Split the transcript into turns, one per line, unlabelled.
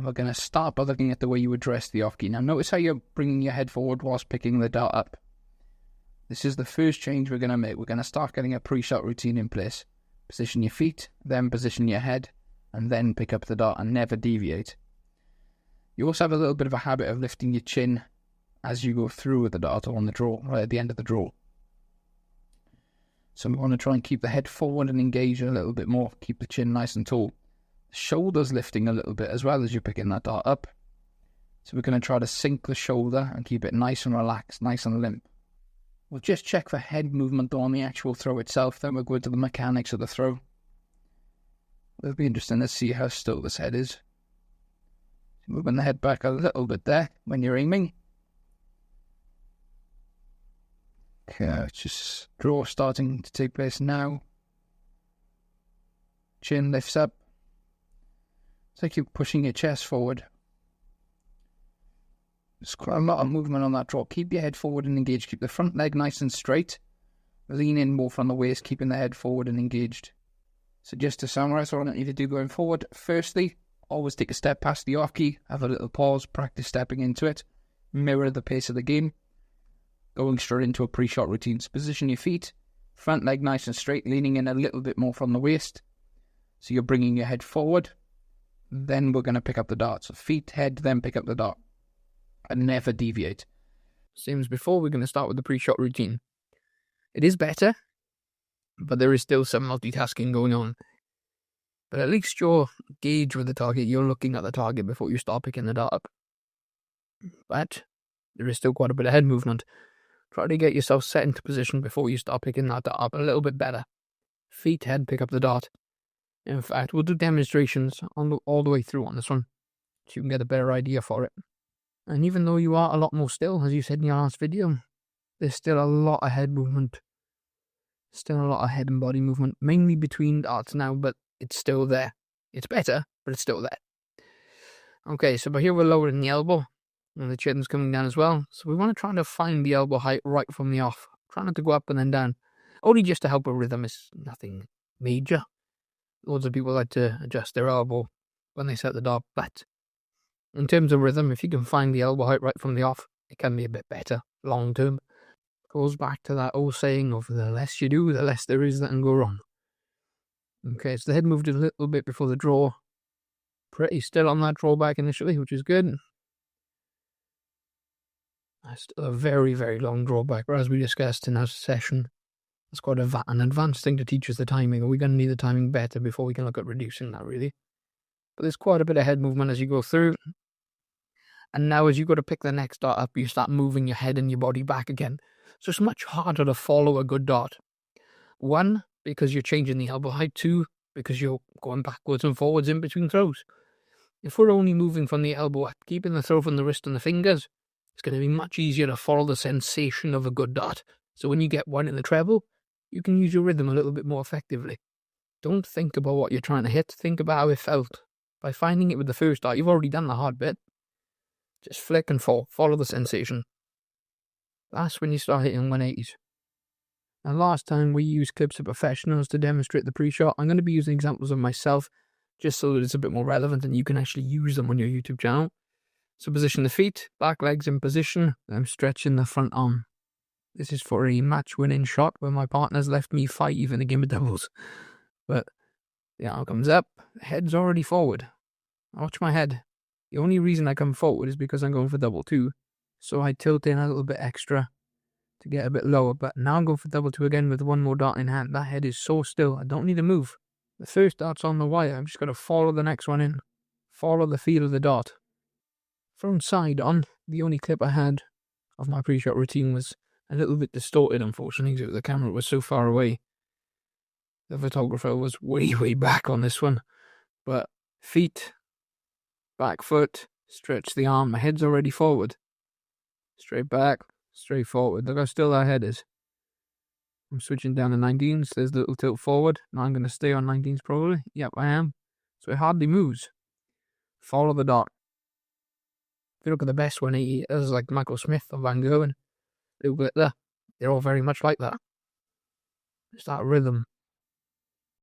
And we're going to start by looking at the way you address the off key. Now notice how you're bringing your head forward whilst picking the dart up. This is the first change we're going to make. We're going to start getting a pre-shot routine in place. Position your feet, then position your head, and then pick up the dart and never deviate. You also have a little bit of a habit of lifting your chin as you go through with the dart or on the draw, right at the end of the draw. So we want to try and keep the head forward and engage a little bit more. Keep the chin nice and tall. The shoulders lifting a little bit as well as you're picking that dart up. So we're going to try to sink the shoulder and keep it nice and relaxed, nice and limp. We'll just check for head movement on the actual throw itself, then we'll go into the mechanics of the throw. It'll be interesting to see how still this head is. Moving the head back a little bit there when you're aiming. Okay, just draw starting to take place now. Chin lifts up. It's like you're pushing your chest forward. There's quite a lot of movement on that draw. Keep your head forward and engaged. Keep the front leg nice and straight. Lean in more from the waist, keeping the head forward and engaged. So just to summarize what I need to do going forward. Firstly, always take a step past the off key, have a little pause, practice stepping into it, mirror the pace of the game, going straight into a pre-shot routine. So position your feet, front leg nice and straight, leaning in a little bit more from the waist. So you're bringing your head forward, then we're going to pick up the dart. So feet, head, then pick up the dart. And never deviate. Same as before, we're going to start with the pre-shot routine. It is better, but there is still some multitasking going on. But at least you're engaged with the target, you're looking at the target before you start picking the dart up. But there is still quite a bit of head movement. Try to get yourself set into position before you start picking that dart up a little bit better. Feet, head, pick up the dart. In fact, we'll do demonstrations all the way through on this one, so you can get a better idea for it. And even though you are a lot more still, as you said in your last video, there's still a lot of head movement. Still a lot of head and body movement, mainly between darts now, but it's still there. It's better, but it's still there. Okay, so here we're lowering the elbow, and the chin's coming down as well. So we want to try to find the elbow height right from the off. Try not to go up and then down. Only just to help a rhythm, it's nothing major. Loads of people like to adjust their elbow when they set the dart, but in terms of rhythm, if you can find the elbow height right from the off, it can be a bit better long term. Goes back to that old saying of the less you do, the less there is that can go wrong. Okay, so the head moved a little bit before the draw. Pretty still on that drawback initially, which is good. That's still a very, very long drawback, but as we discussed in our session, it's quite an advanced thing to teach us the timing. We're going to need the timing better before we can look at reducing that, really. But there's quite a bit of head movement as you go through. And now as you go to pick the next dart up, you start moving your head and your body back again. So it's much harder to follow a good dart. One, because you're changing the elbow height. Two, because you're going backwards and forwards in between throws. If we're only moving from the elbow up, keeping the throw from the wrist and the fingers, it's going to be much easier to follow the sensation of a good dart. So when you get one in the treble, you can use your rhythm a little bit more effectively. Don't think about what you're trying to hit. Think about how it felt. By finding it with the first dart, you've already done the hard bit. Just flick and fall. Follow the sensation. That's when you start hitting 180s. Now, last time we used clips of professionals to demonstrate the pre-shot. I'm going to be using examples of myself just so that it's a bit more relevant and you can actually use them on your YouTube channel. So position the feet, back legs in position. I'm stretching the front arm. This is for a match-winning shot where my partner's left me 5 in a game of doubles. But the arm comes up, the head's already forward. I watch my head. The only reason I come forward is because I'm going for double 2. So I tilt in a little bit extra to get a bit lower. But now I'm going for double 2 again with one more dart in hand. That head is so still. I don't need to move. The first dart's on the wire. I'm just going to follow the next one in. Follow the feel of the dart. From side on, the only clip I had of my pre-shot routine was a little bit distorted, unfortunately, because the camera was so far away. The photographer was way, way back on this one. But feet, back foot, stretch the arm. My head's already forward. Straight back, straight forward. Look how still that head is. I'm switching down to 19s. There's a little tilt forward. Now I'm going to stay on 19s probably. Yep, I am. So it hardly moves. Follow the dart. If you look at the best 180, there's like Michael Smith or Van Gogh and Lou Glitter. They're all very much like that. It's that rhythm.